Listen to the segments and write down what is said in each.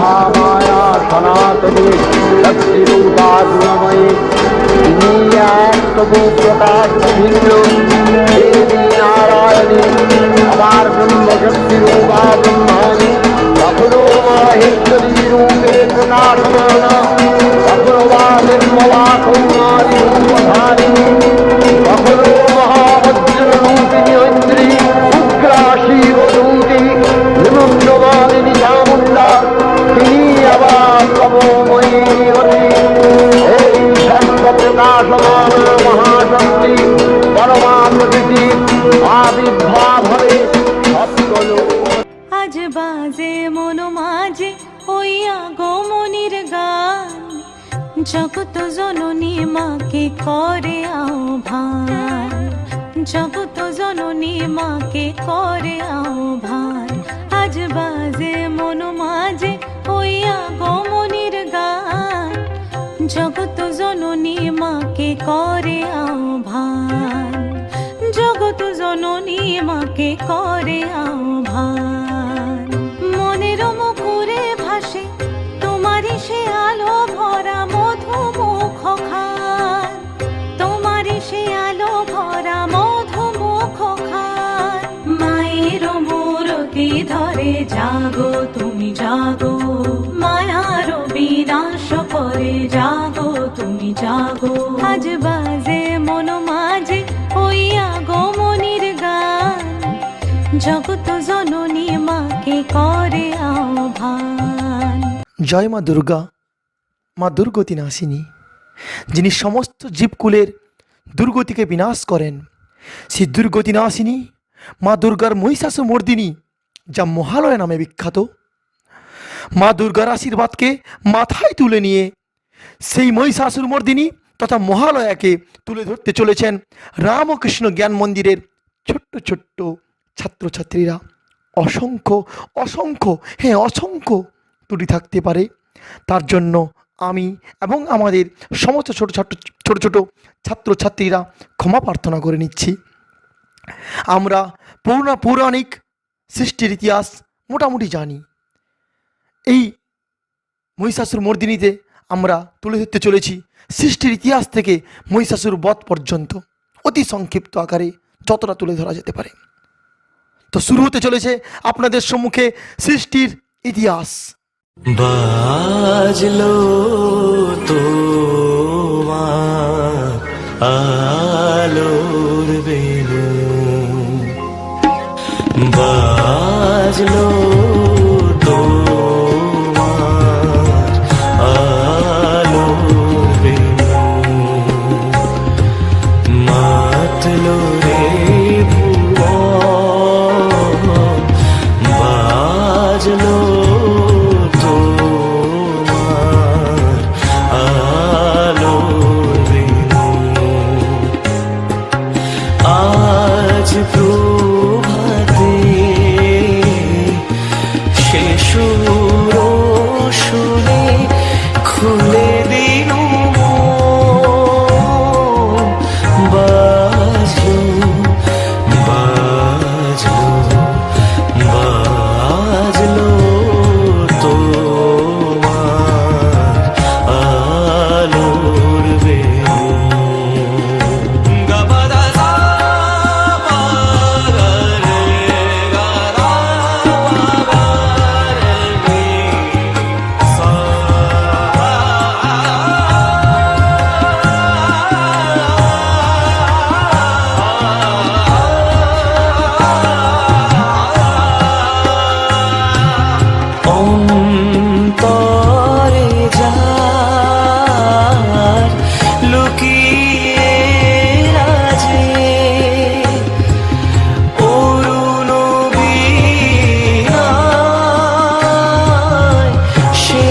महामाया सनातनी लक्ष्मीरूपा गुणमयी তিনি এক তবু প্রকাশ ভিন্ন দেবী নারায়ণী আমার ব্রহ্মশক্তি রূপা ব্রহ্মাণী সকলো মহেশ্বরী রূপে প্রকাশমানা সকলো বা নির্মলা কৌমারী রূপধারিণী সকলো মহাবজ্র রূপিণী ঐন্দ্রী উগ্রা শিবদূতি নিমগ্নমালিনী চামুণ্ডা তিনি আবার তপময়ী অতি এই সর্বপ্রকাশমান মহাশক্তি পরমা প্রকৃতি আবির্ভাব হবে সবগুলো। আজ বাজে মন মাঝে ওই আগমনির গান, জগত জননী মাকে করে আহ্বান, জগত জননী মাকে করে আহ্বান। আজ বাজে মন মাঝে ওই আগমনির গান, জগত জননী মাকে করে আহ্বান, জগত জননী মাকে করে আহ্বান। মনের মুখরে ভাসে তোমারই সে আলো ভরা মধুমুখ খান, তোমারই সে আলো ভরা মধুমুখ খান। মায়ের মূরতি ধরে জাগো তুমি জাগো, মায়ার বিনাশ করে জাগো তুমি জাগো। আজ বাজে মন মাঝে ওই আগমনির গান, জগত জননী মাকে করে আহ্বান। জয় মা দুর্গা, মা দুর্গতি নাশিনী, যিনি সমস্ত জীবকুলের দুর্গতিকে বিনাশ করেন। সেই দুর্গতি নাশিনী মা দুর্গার মহিষাসুর মর্দিনী, যা মহালয়া নামে বিখ্যাত। মা দুর্গার আশীর্বাদকে মাথায় তুলে নিয়ে সেই মহিষাসুর মর্দিনী তথা মহালয়াকে তুলে ধরতে চলেছেন রামকৃষ্ণ জ্ঞান মন্দিরের ছোট্ট ছোট্ট ছাত্রছাত্রীরা। অসংখ্য অসংখ্য হ্যাঁ অসংখ্য ত্রুটি থাকতে পারে, তার জন্য আমি এবং আমাদের সমস্ত ছোট ছোট ছাত্রছাত্রীরা ক্ষমা প্রার্থনা করে নিচ্ছি। আমরা পৌরাণিক সৃষ্টির ইতিহাস মোটামুটি জানি। এই মহিষাসুর মর্দিনীতে আমরা তুলে ধরতে চলেছি সৃষ্টির ইতিহাস থেকে মহিষাসুর বধ পর্যন্ত অতি সংক্ষিপ্ত আকারে যতটা তুলে ধরা যেতে পারে। তো শুরু হতে চলেছে আপনাদের সম্মুখে সৃষ্টির ইতিহাস। বাজলো তোমার আলোর বেনু, বাজলো তোমার আলোর বেনু, মাতলো রে ভুবন, বাজলো তোমার আলোর বেনু। আজ প্রভাতে সে সুর শুনে খুলে দিল মন, বাজলো বাজলো বাজলো তোমার আলোর বেনু। অন্তরে যার লুকিয়ে রাজে অরুণ বীণায় সে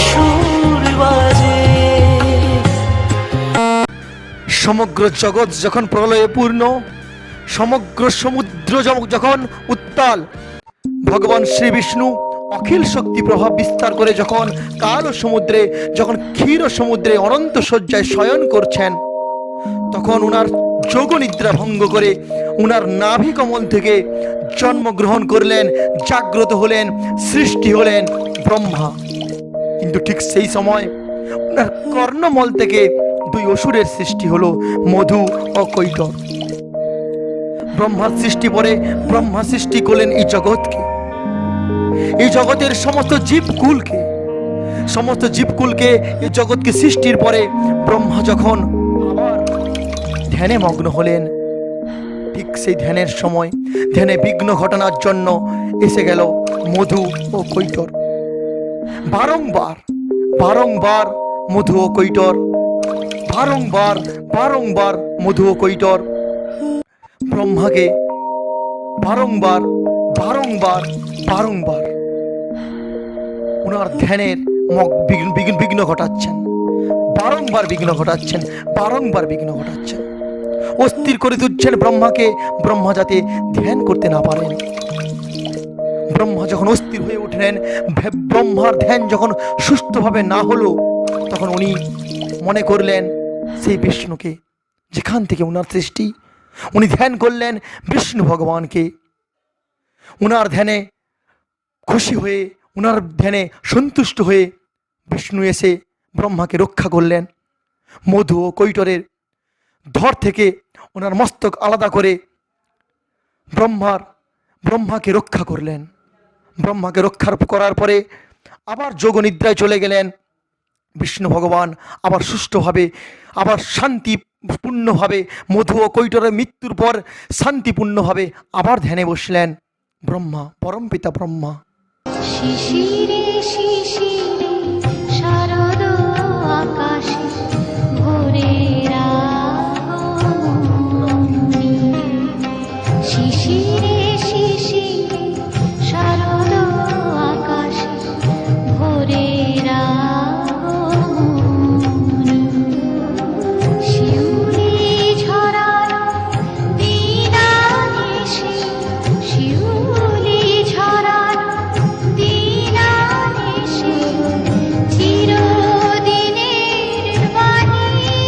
সুর বাজে। সমগ্র জগৎ যখন প্রলয়ে পূর্ণ, সমগ্র সমুদ্র যখন উত্তাল, ভগবান শ্রী বিষ্ণু অখিল শক্তি প্রভাব বিস্তার করে যখন কাল সমুদ্রে, যখন ক্ষীর সমুদ্রে অনন্ত শয্যায় শয়ন করছেন, তখন উনার যোগ নিদ্রা ভঙ্গ করে উনার নাভি কমল থেকে জন্মগ্রহণ করলেন, জাগ্রত হলেন, সৃষ্টি হলেন ব্রহ্মা। কিন্তু ঠিক সেই সময় ওনার কর্ণমল থেকে দুই অসুরের সৃষ্টি হলো, মধু ও কৈটর। ব্রহ্মার সৃষ্টি পরে ব্রহ্মা সৃষ্টি করলেন এই জগৎকে, এই জগতের সমস্ত জীবকুলকে এই জগৎকে সৃষ্টির পরে ব্রহ্মা যখন আবার ধ্যানে মগ্ন হলেন, ঠিক সেই ধ্যানের সময় ধ্যানে বিঘ্ন ঘটানোর জন্য এসে গেল মধু ও কৈটর। বারংবার মধু ও কৈটর, বারংবার মধু ও কৈটর ব্রহ্মাকে বারংবার ওনার ধ্যানের বিঘ্ন ঘটাচ্ছেন, বারংবার বিঘ্ন ঘটাচ্ছেন, অস্থির করে তুলছেন ব্রহ্মাকে, ব্রহ্মা যাতে ধ্যান করতে না পারেন। ব্রহ্মা যখন অস্থির হয়ে উঠলেন, ব্রহ্মার ধ্যান যখন সুষ্ঠুভাবে না হলো, তখন উনি মনে করলেন সেই বিষ্ণুকে, যেখান থেকে উনার সৃষ্টি। উনি ধ্যান করলেন বিষ্ণু ভগবানকে। উনার ধ্যানে খুশি হয়ে, উনার ধ্যানে সন্তুষ্ট হয়ে বিষ্ণু এসে ব্রহ্মাকে রক্ষা করলেন। মধু ও কৈটরের ধর থেকে ওনার মস্তক আলাদা করে ব্রহ্মাকে রক্ষা করলেন। ব্রহ্মাকে রক্ষা করার পরে আবার যোগনিদ্রায় চলে গেলেন বিষ্ণু ভগবান। আবার সুষ্ঠুভাবে, আবার শান্তিপূর্ণভাবে মধু ও কৈটরের মৃত্যুর পর শান্তিপূর্ণভাবে আবার ধ্যানে বসলেন ব্রহ্মা, পরমপিতা ব্রহ্মা। শিশিরে শিশিরে শারদ আকাশে ভোরের আগমনী। শিশিরে শিশিরে শারদ আকাশে ভোরের আগমনী। শিউলি ঝরানো দিনানিশি, শিউলি ঝরানো দিনানিশি, চিরদিনের বাণী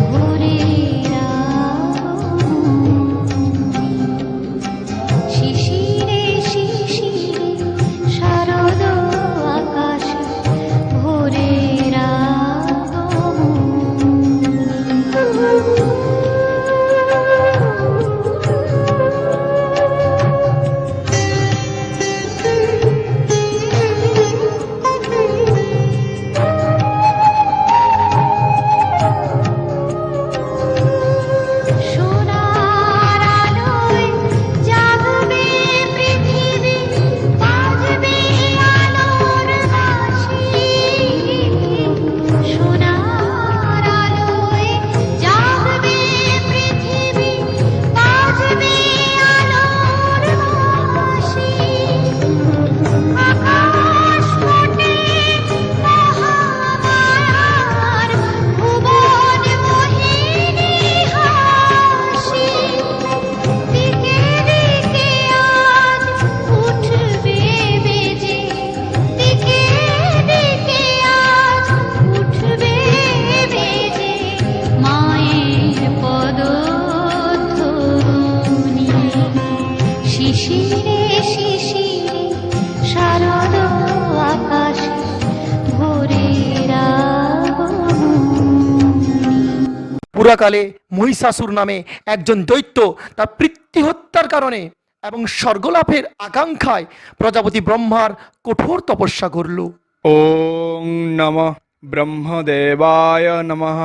ভোরের আগমনী। শিশিরে শিশিরে শারদ আকাশে ভোরের সোনার আলোয় জাগবে পৃথিবী, বাজবে আলোর বাঁশি। সোনার আলোয় জাগবে পৃথিবী, বাজবে আলোর বাঁশি। আকাশ ফোটে মহামায়ার, ভুবন মোহিনী হাসি। দিকে দিকে আজ উঠবে বেজে, দিকে দিকে আজ উঠবে বেজে মায়ের পদধ্বনি। শিশিরে শিশিরে শারদ আকাশে ভোরের আগমনী। পুরাকালে মহিষাসুর নামে একজন দৈত্য তার পিতৃ হত্যার কারণে এবং স্বর্গলাভের আকাঙ্ক্ষায় প্রজাপতি ব্রহ্মার কঠোর তপস্যা করল। ওং নমঃ ব্রহ্মদেবায় নমঃ।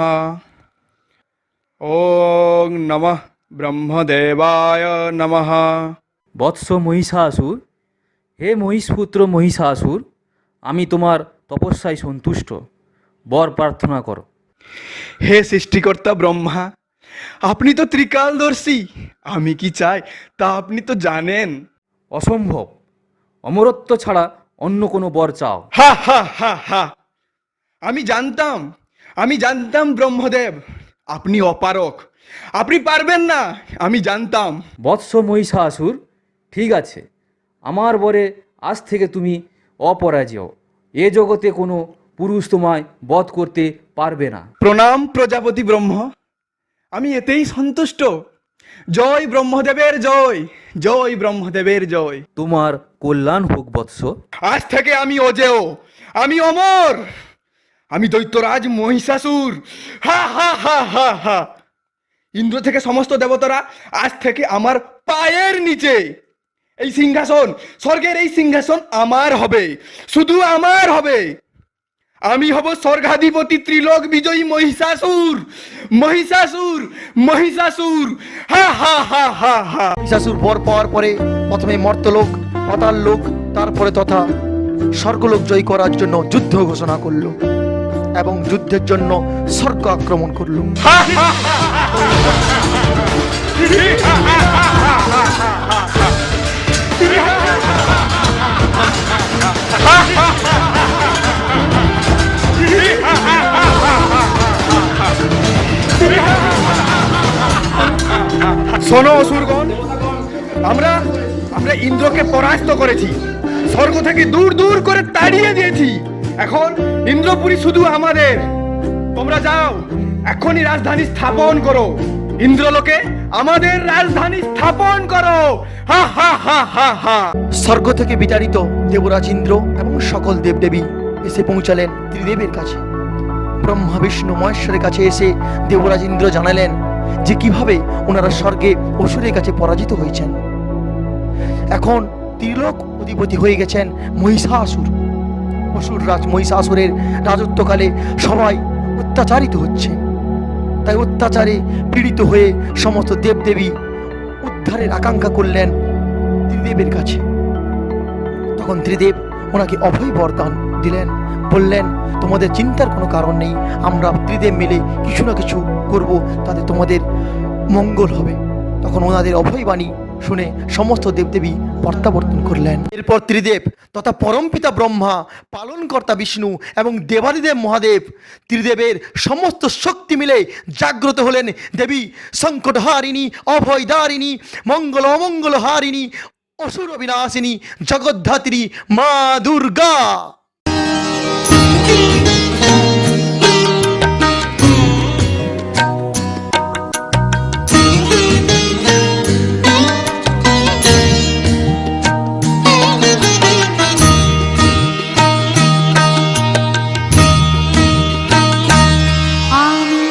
ওং নমঃ ব্রহ্মদেবায় নমঃ। বৎস মহিষাসুর, হে মহিষপুত্র মহিষাসুর, আমি তোমার তপস্যায় সন্তুষ্ট, বর প্রার্থনা করো। হে সৃষ্টিকর্তা ব্রহ্মা, আপনি তো ত্রিকালদর্শী। আমি কি চাই তা আপনি তো জানেন। অসম্ভব, অমরত্ব ছাড়া অন্য কোনো বর চাও। হা হা হা হা। আমি জানতাম ব্রহ্মদেব আপনি অপারক, আপনি পারবেন না, আমি জানতাম। বৎস মহিষাসুর, ঠিক আছে, আমার বরে আজ থেকে তুমি অপরাজেয়। এ জগতে কোনো পুরুষ তোমায় বধ করতে পারবে না। প্রণাম প্রজাপতি ব্রহ্ম, আমি এতেই সন্তুষ্ট। জয় ব্রহ্মদেবের জয়, জয় ব্রহ্মদেবের জয়। তোমার কল্যাণ হোক বৎস। আজ থেকে আমি অজেয়, আমি অমর, আমি দৈত্যরাজ মহিষাসুর। হা হা হা হা হা। ইন্দ্র থেকে সমস্ত দেবতারা আজ থেকে আমার পায়ের নিচে। এই সিংহাসন, স্বর্গের এই সিংহাসন আমার হবে, শুধু আমার হবে। আমি হব স্বর্গাধিপতি, ত্রিলোক বিজয়ী মহিষাসুর, মহিষাসুর, মহিষাসুর। হা হা হা হা হা। মহিষাসুর বর পাওয়ার পরে প্রথমে মর্তলোক, পাতাল লোক, তারপরে তথা স্বর্গলোক জয় করার জন্য যুদ্ধ ঘোষণা করলো এবং যুদ্ধের জন্য স্বর্গ আক্রমণ করলো। শোনো অসুরগণ, আমরা আমরা ইন্দ্রকে পরাস্ত করেছি, স্বর্গ থেকে দূর দূর করে তাড়িয়ে দিয়েছি। এখন ইন্দ্রপুরী শুধু আমাদের। তোমরা যাও, এখনই রাজধানী স্থাপন করো, ইন্দ্রলোকে আমাদের রাজধানী স্থাপন করো। হা হা হা হা হা। স্বর্গ থেকে বিতাড়িত দেবরাজ ইন্দ্র এবং সকল দেবদেবী এসে পৌঁছালেন ত্রিদেবের কাছে। ব্রহ্মা বিষ্ণু মহেশ্বরের কাছে এসে দেবরাজ ইন্দ্র জানালেন যে কিভাবে ওনারা স্বর্গে অসুরের কাছে পরাজিত হয়েছেন। এখন ত্রিলোক অধিপতি হয়ে গেছেন মহিষাসুর। অসুর রাজ মহিষাসুরের রাজত্বকালে সবাই অত্যাচারিত হচ্ছে, তাই অত্যাচারে পীড়িত হয়ে সমস্ত দেবদেবী উদ্ধারের আকাঙ্ক্ষা করলেন ত্রিদেবের কাছে। তখন ত্রিদেব ওনাকে অভয় বরদান দিলেন, বললেন তোমাদের চিন্তার কোনো কারণ নেই, আমরা ত্রিদেব মিলে কিছু না কিছু করব, তাতে তোমাদের মঙ্গল হবে। তখন ওনাদের অভয়বাণী শুনে সমস্ত দেবদেবী প্রত্যাবর্তন করলেন। এরপর ত্রিদেব তথা পরমপিতা ব্রহ্মা, পালনকর্তা বিষ্ণু এবং দেবাদিদেব মহাদেব ত্রিদেবের সমস্ত শক্তি মিলে জাগ্রত হলেন দেবী সংকটহারিণী, অভয়দারিণী, মঙ্গল অমঙ্গল হারিণী, অসুর বিনাশিনী, জগদ্ধাত্রী মা দুর্গা। আমি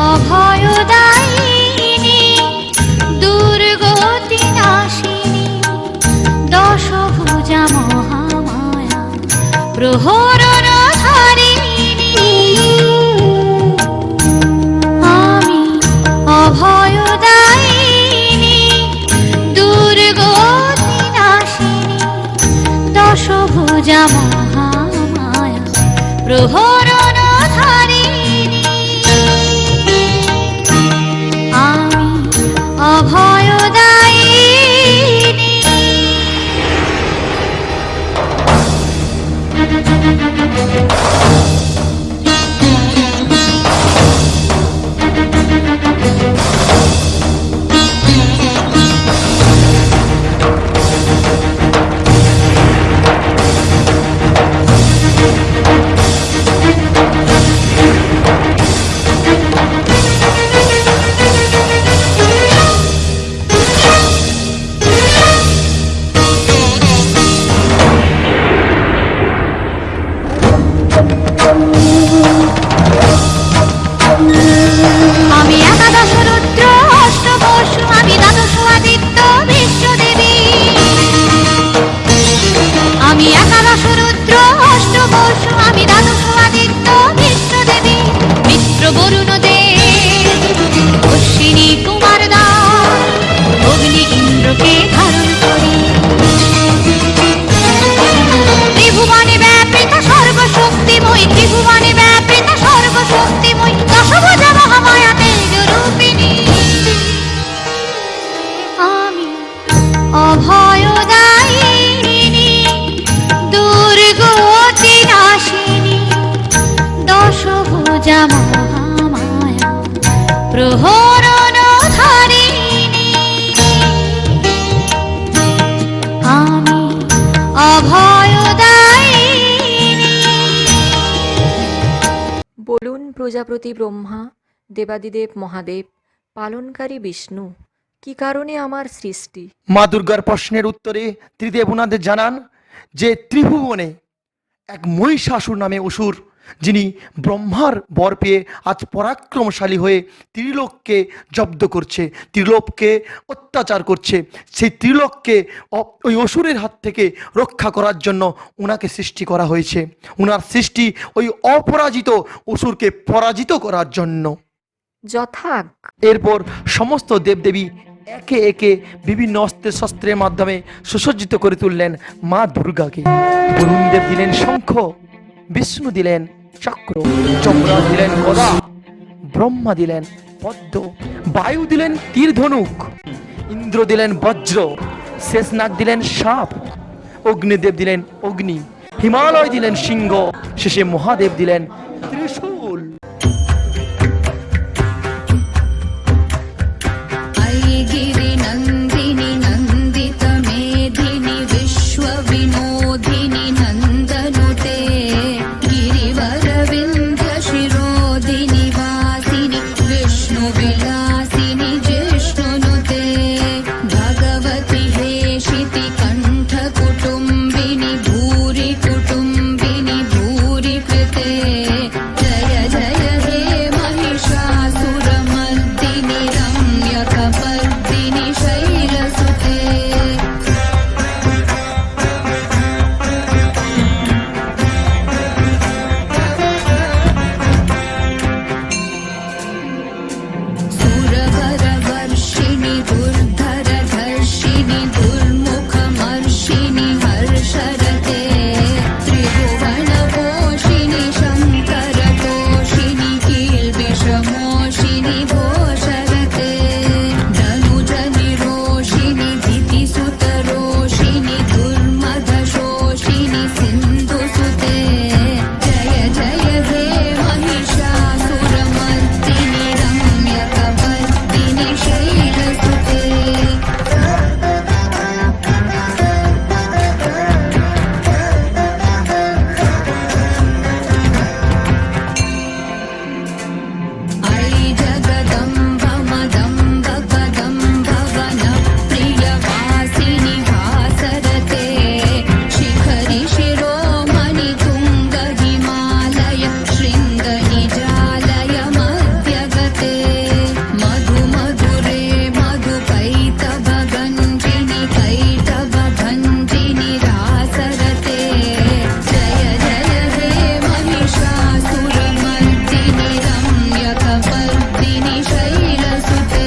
অভয়দায়িনী, দুর্গতি নাশিনী, দশভুজা মহামায়া, প্রহরণ ধারিণী। আমি অভয়দায়িনী, দুর্গতি নাশিনী, দশভুজা মহামায়া, প্রহরণ ধারিণী। আমি অভয়দায়িনী। আমি একাদশ রুদ্র অষ্টবসু, আমি দ্বাদশ আদিত্য বিশ্বদেবী। আমি একাদশ রুদ্র অষ্টবসু, আমি দ্বাদশ আদিত্য বিশ্বদেবী। মিত্র বরুণ দেব, অশ্বিনী কুমার দাস, অগ্নি ইন্দ্রকে ধারণ করি। ত্রিভুবনে ব্যাপৃত সর্বশক্তিময়ী, ত্রিভুবনে ব্যাপৃত সর্বশক্তিময়ী, দশভুজা মহামায়া তেজরূপিণী। আমি অভয়দায়িনী, দুর্গতি নাশিনী, দশভুজা মহামায়া, প্রহরণ ধারিণী। আমি অভয়দায়িনী। বলুন প্রজাপতি ব্রহ্মা, দেবাদিদেব মহাদেব, পালনকারী বিষ্ণু, কি কারণে আমার সৃষ্টি? মা দুর্গার প্রশ্নের উত্তরে ত্রিদেব ওনাদের জানান যে ত্রিভুবনে এক মহিষাসুর নামে অসুর, যিনি ব্রহ্মার বর পেয়ে আজ পরাক্রমশালী হয়ে ত্রিলোককে জব্দ করছে, ত্রিলোককে অত্যাচার করছে। সেই ত্রিলোককে ওই অসুরের হাত থেকে রক্ষা করার জন্য ওনাকে সৃষ্টি করা হয়েছে। ওনার সৃষ্টি ওই অপরাজিত অসুরকে পরাজিত করার জন্য। যথাক। এরপর সমস্ত দেবদেবী একে একে বিভিন্ন অস্ত্র শস্ত্রের মাধ্যমে সুসজ্জিত করে তুললেন মা দুর্গাকে। বরুণদেব দিলেন শঙ্খ, বিষ্ণু দিলেন চক্র, যমরাজ দিলেন গদা, ব্রহ্মা দিলেন পদ্ম, বায়ু দিলেন তীর ধনুক, ইন্দ্র দিলেন বজ্র, শেষনাগ দিলেন সাপ, অগ্নিদেব দিলেন অগ্নি, হিমালয় দিলেন সিংহ, শেষে মহাদেব দিলেন ত্রিশূল। ऐगिरि नन्दिनि नन्दित मेधिनि विश्वविनोदिनि नन्दनुते गिरिवरविन्ध्य शिरोदिनि वासिनि विष्णुविलासिनि जिष्णुनुते भगवति हेशिति कण्ठकुटुम्बिनि भूरि कुटुम्बिनि भूरि कृते जय जय हे महिषासुरमर्दिनि रम्यकपर्दिनि शैलसुते सुरवरवर्षिणि दुर्धरधर्षिणि दुर्मुखमर्षिणि हर्षरते त्रिभुवनपोषिणि शङ्करतोषिणि कील्बिषमोषिणि घोषरते धनुजनिरोषिणि धितिसुतरोषिणि दुर्मदशोषिणि सिन्धुसुते जय जय हे महिषासुरमर्दिनि रम्यकपर्दिनि शैलसुते ऐ जगदम्ब मदम्ब कदम्ब वनप्रियवासिनि हासरते शिखरि शिरोमणि तुङ्ग हिमालय शृङ्गनिजालय मध्यगते मधु मधुरे मधुकैटभगञ्जिनि कैटभभञ्जिनि रासरते जय जय हे महिषासुरमर्दिनि रम्यकपर्दिनि शैलसुते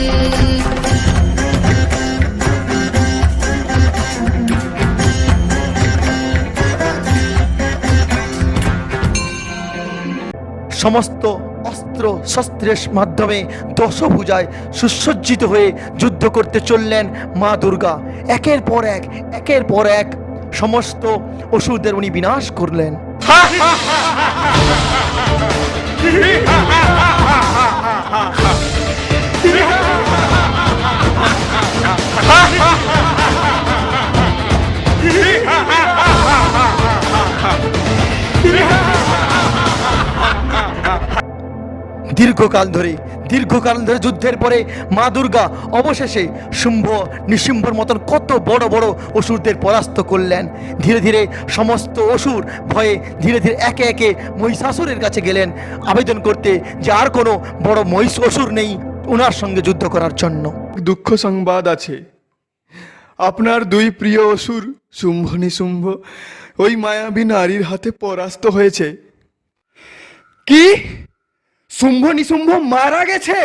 সমস্ত অস্ত্র শস্ত্রের মাধ্যমে দশভুজায় সুসজ্জিত হয়ে যুদ্ধ করতে চললেন মা দুর্গা। একের পর এক সমস্ত অসুরদের উনি বিনাশ করলেন। দীর্ঘকাল ধরে যুদ্ধের পরে মা দুর্গা অবশেষে শুম্ভ নিশুম্ভর মতন কত বড় বড় অসুরদের পরাস্ত করলেন। ধীরে ধীরে সমস্ত অসুর ভয়ে ধীরে ধীরে একে একে মহিষাসুরের কাছে গেলেন আবেদন করতে যে আর কোনো বড় মহিষ অসুর নেই ওনার সঙ্গে যুদ্ধ করার জন্য। দুঃখ সংবাদ আছে, আপনার দুই প্রিয় অসুর শুম্ভ নিশুম্ভ ওই মায়াবী নারীর হাতে পরাস্ত হয়েছে। কি? শুম্ভ নিশুম্ভ মারা গেছে?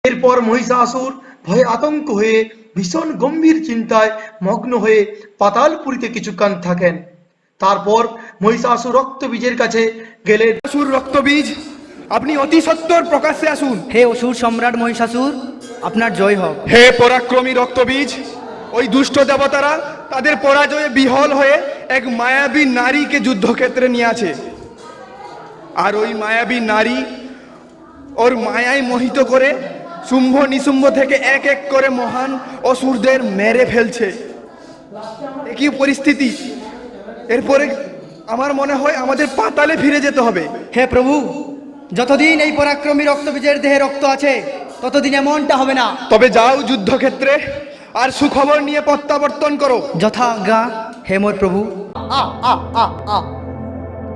এরপর মহিষাসুর ভয়ে আতঙ্ক হয়ে ভীষণ গম্ভীর চিন্তায় মগ্ন হয়ে পাতালপুরীতে কিছুক্ষণ থাকেন। তারপর মহিষাসুর রক্তবীজের কাছে গেলেন। অসুর রক্তবীজ, আপনি অতি সত্বর প্রকাশ্যে আসুন। হে অসুর সম্রাট মহিষাসুর, আপনার জয় হোক। হে পরাক্রমী রক্তবীজ, ওই দুষ্ট দেবতারা তাদের পরাজয়ে বিহল হয়ে এক মায়াবী নারীকে যুদ্ধক্ষেত্রে নিয়ে আছে। আর ওই মায়াবী নারী ওর মায়ায় মোহিত করে শুম্ভ নিশুম্ভ থেকে এক এক করে মহান অসুরদের মেরে ফেলছে। একই পরিস্থিতি। এরপরে আমার মনে হয় আমাদের পাতালে ফিরে যেতে হবে। হে প্রভু, যতদিন এই পরাক্রমী রক্তবীজের দেহে রক্ত আছে ততদিন এমনটা হবে না। তবে যাও যুদ্ধক্ষেত্রে, আর সুখবর নিয়ে প্রত্যাবর্তন করো। যথা আজ্ঞা হে মোর প্রভু।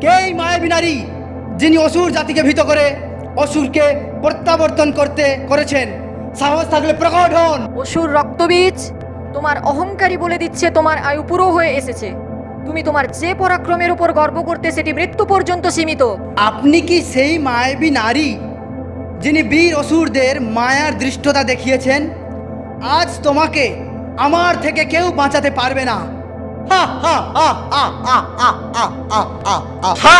কে এই মায়াবী নারী যিনি অসুর জাতিকে ভীত করে অসুরকে প্রত্যাবর্তন করেছেন? সাহস থাকলে প্রকট হন। অসুর রক্তবীজ, তোমার অহংকারী বলে দিচ্ছে তোমার আয়ু পুরো হয়ে এসেছে। তুমি তোমার যে পরাক্রমের উপর গর্ব করতে সেটি মৃত্যু পর্যন্ত সীমিত। আপনি কি সেই মায়াবী নারী যিনি বীর অসুরদের মায়ার দৃষ্টতা দেখিয়েছেন? আজ তোমাকে আমার থেকে কেউ বাঁচাতে পারবে না। হা হা হা হা হা হা হা হা হা।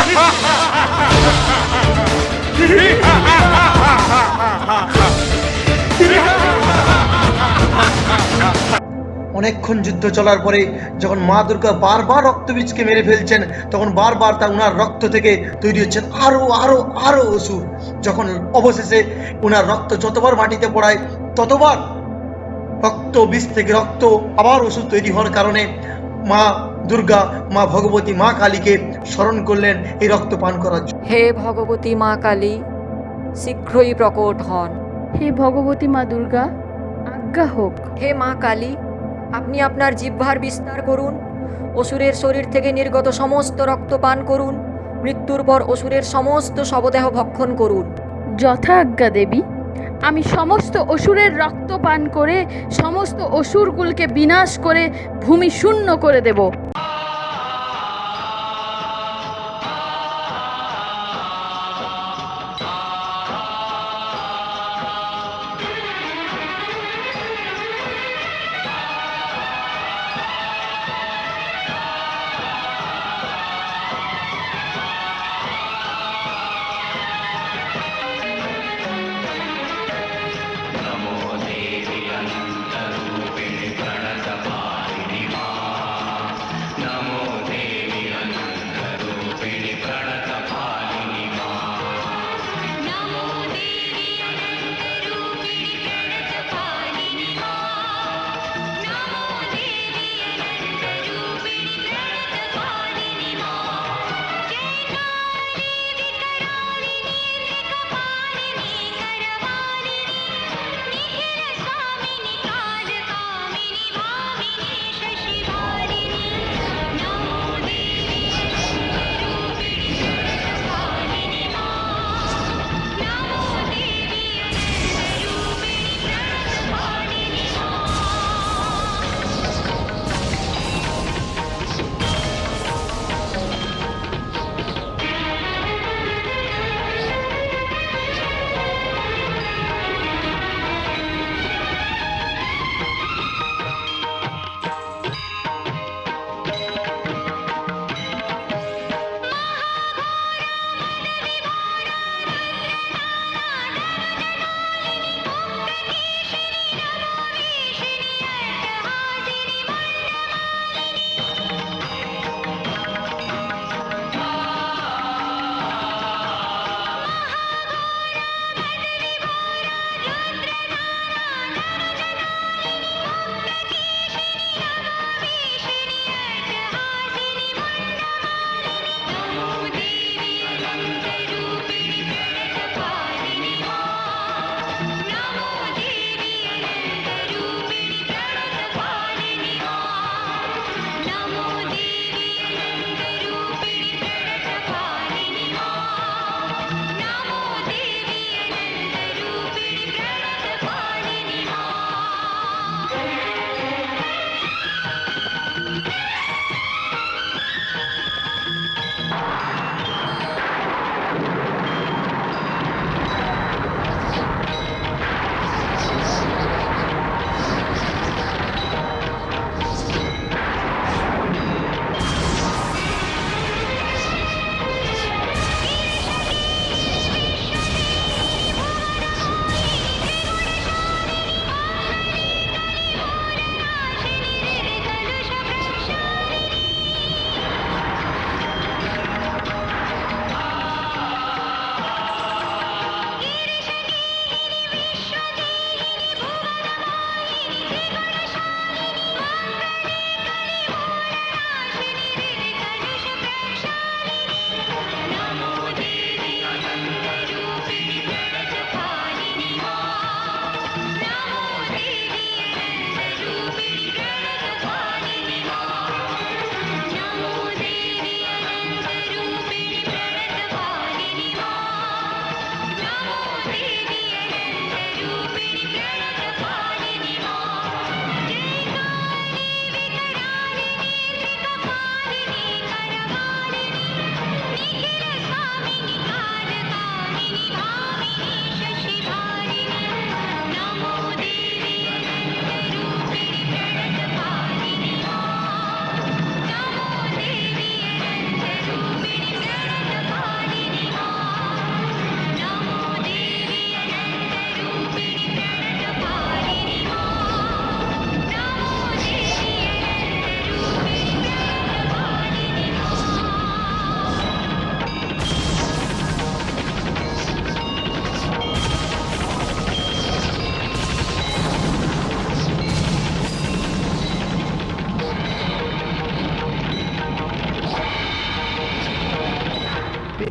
অনেকক্ষণ যুদ্ধ চলার পরে যখন মা দুর্গা বারবার রক্তবীজকে মেরে ফেলছেন, তখন বারবার তা উনার রক্ত থেকে তৈরি হচ্ছেন আরো আরো আরো অসুর। যখন অবশেষে উনার রক্ত যতবার মাটিতে পড়ায় ততবার রক্তবীজ থেকে রক্ত আবার ওষুধ তৈরি হওয়ার কারণে মা দুর্গা, মা ভগবতী, মা কালীকে স্মরণ করলেন এই রক্ত পান করার জন্য। হে ভগবতী মা কালী, শীঘ্রই প্রকট হন। হে ভগবতী মা দুর্গা, আজ্ঞা হোক। হে মা কালী, আপনি আপনার জিহ্বার বিস্তার করুন, অসুরের শরীর থেকে নির্গত সমস্ত রক্ত পান করুন, মৃত্যুর পর অসুরের সমস্ত শবদেহ ভক্ষণ করুন। যথা আজ্ঞা দেবী, আমি সমস্ত অসুরের রক্ত পান করে সমস্ত অসুরগুলোকে বিনাশ করে ভূমি শূন্য করে দেব।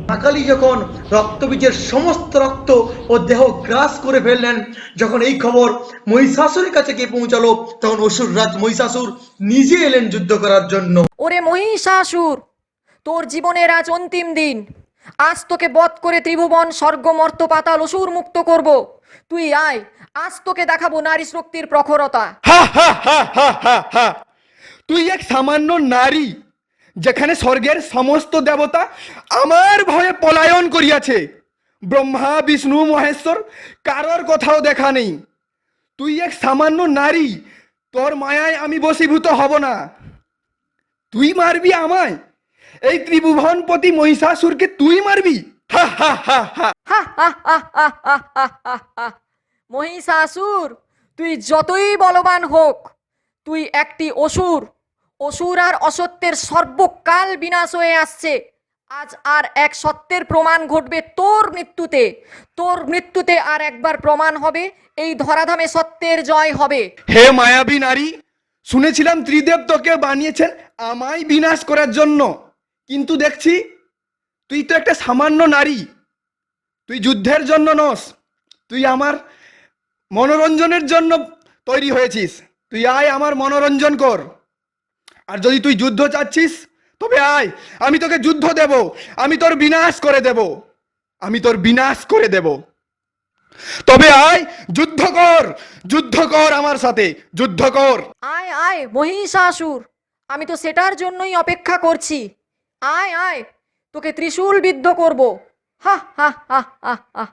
মা কালী যখন রক্তবীজের সমস্ত রক্ত ও দেহ গ্রাস করে ফেললেন, যখন এই খবর মহিষাসুরের কাছে গিয়ে পৌঁছালো, তখন অসুর রাজ মহিষাসুর নিজে এলেন যুদ্ধ করার জন্য। ওরে মহিষাসুর, তোর জীবনের আজ অন্তিম দিন। আজ তোকে বধ করে ত্রিভুবন স্বর্গ মর্ত পাতাল অসুর মুক্ত করব। তুই আয়, আজ তোকে দেখাবো নারী শক্তির প্রখরতা। হা হা হা হা হা হা। তুই এক সামান্য নারী, যেখানে স্বর্গের সমস্ত দেবতা আমার ভয়ে পলায়ন করিয়াছে। ব্রহ্মা বিষ্ণু মহেশ্বর কারোর কোথাও দেখা নেই। তুই এক সামান্য নারী, তোর মায়ায় আমি বশীভূত হব না। তুই মারবি আমায়? এই ত্রিভুবনপতি মহিষাসুরকে তুই মারবি? হা হা হা হা। হা হা হা হা হা হা হা হা। মহিষাসুর, তুই যতই বলবান হোক, তুই একটি অসুর। অসুর আর অসত্যের সর্বকাল বিনাশ হয়ে আসছে। আজ আর এক সত্যের প্রমাণ ঘটবে তোর মৃত্যুতে। তোর মৃত্যুতে আর একবার প্রমাণ হবে এই ধরাধামে সত্যের জয় হবে। হে মায়াবী নারী, শুনেছিলাম ত্রিদেব তোকে বানিয়েছেন আমায় বিনাশ করার জন্য, কিন্তু দেখছি তুই তো একটা সামান্য নারী। তুই যুদ্ধের জন্য নস, তুই আমার মনোরঞ্জনের জন্য তৈরি হয়েছিস। তুই আয়, আমার মনোরঞ্জন কর। আর যদি তুই যুদ্ধ চাচ্ছিস তবে আয়, আমি তোকে যুদ্ধ দেব। আমি তোর বিনাশ করে দেব, আমি তোর বিনাশ করে দেব। তবে আয়, যুদ্ধ কর আমার সাথে, যুদ্ধ কর। আয় আয় মহিষাসুর, আমি তো সেটার জন্যই অপেক্ষা করছি। আয় আয়, তোকে ত্রিশূল বিদ্ধ করব। হা হা হা হা হা।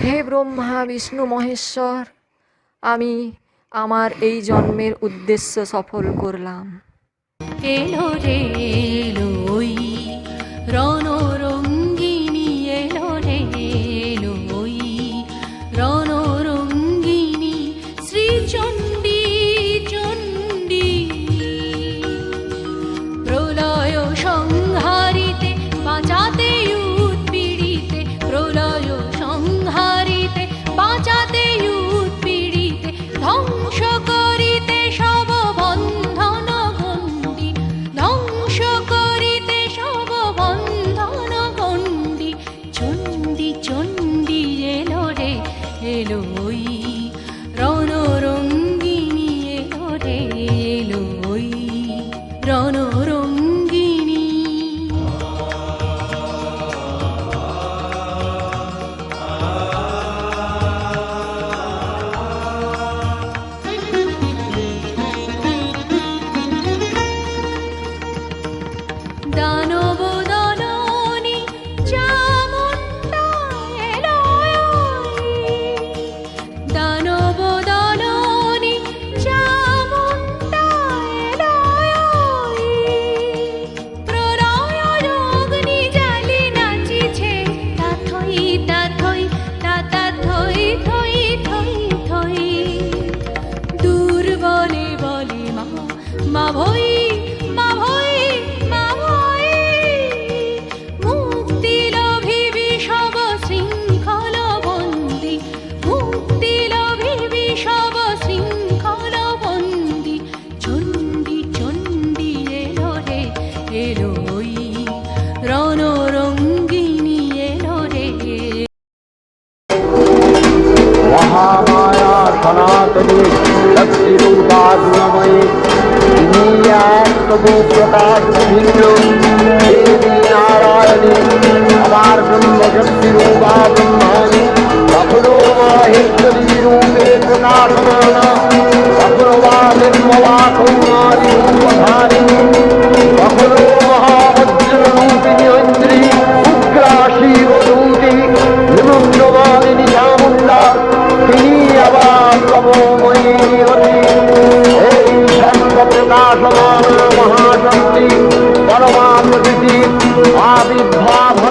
হে ব্রহ্মা বিষ্ণু মহেশ্বর, আমি আমার এই জন্মের উদ্দেশ্য সফল করলাম। এলো রে এলো ওই রণরঙ্গিনী, এলো রে এলো ওই রণরঙ্গিনী, শ্রীচণ্ডী চণ্ডী। প্রলয় সংহারিতে বাঁচাতে উৎপীড়িতে, প্রলয় সংহারিতে বাঁচাতে উৎপীড়িতে, ধ্বংস করিতে সব বন্ধন গণ্ডি, ধ্বংস করিতে সব বন্ধন গণ্ডি। চণ্ডী চণ্ডী এলো রে এলো ওই রণরঙ্গিনী, এলো রে এলো ওই রণরঙ্গিনী। দানব দলনি চামুণ্ডা এলো ওই, দানব দলনি চামুণ্ডা এলো ওই। প্রলয় অগ্নি জ্বালি নাচিছে, তা থই তা থই তা তা থই থই থই থই। দুর্বলে বলে মা মা ভই মা ভই মা ভই। মুক্তি লোভিবি সব শৃঙ্খল বন্দি, মুক্তি লোভিবি সব শৃঙ্খল বন্দি। চণ্ডী চণ্ডী এলো রে এলো ওই রণরঙ্গিনী, এলো রে। মহামায়া সনাতনী লক্ষ্মীরূপা গুণময়ী, তিনি এক তবু প্রকাশ ভিন্ন দেবী নারায়ণী। আমার ব্রহ্মশক্তি রূপা ব্রহ্মাণী, কখনো মাহেশ্বরী রূপে প্রকাশমানা, কখনো বা নির্মলা কৌমারী রূপধারিণী, কখনো মহাবজ্র রূপিণী ঐন্দ্রী, উগ্রা শিবদূতি নিমগ্নমালিনী চামুণ্ডা। তিনি আবার তমোময়ী অতি, এই সর্বপ্রকার আবির্ভাব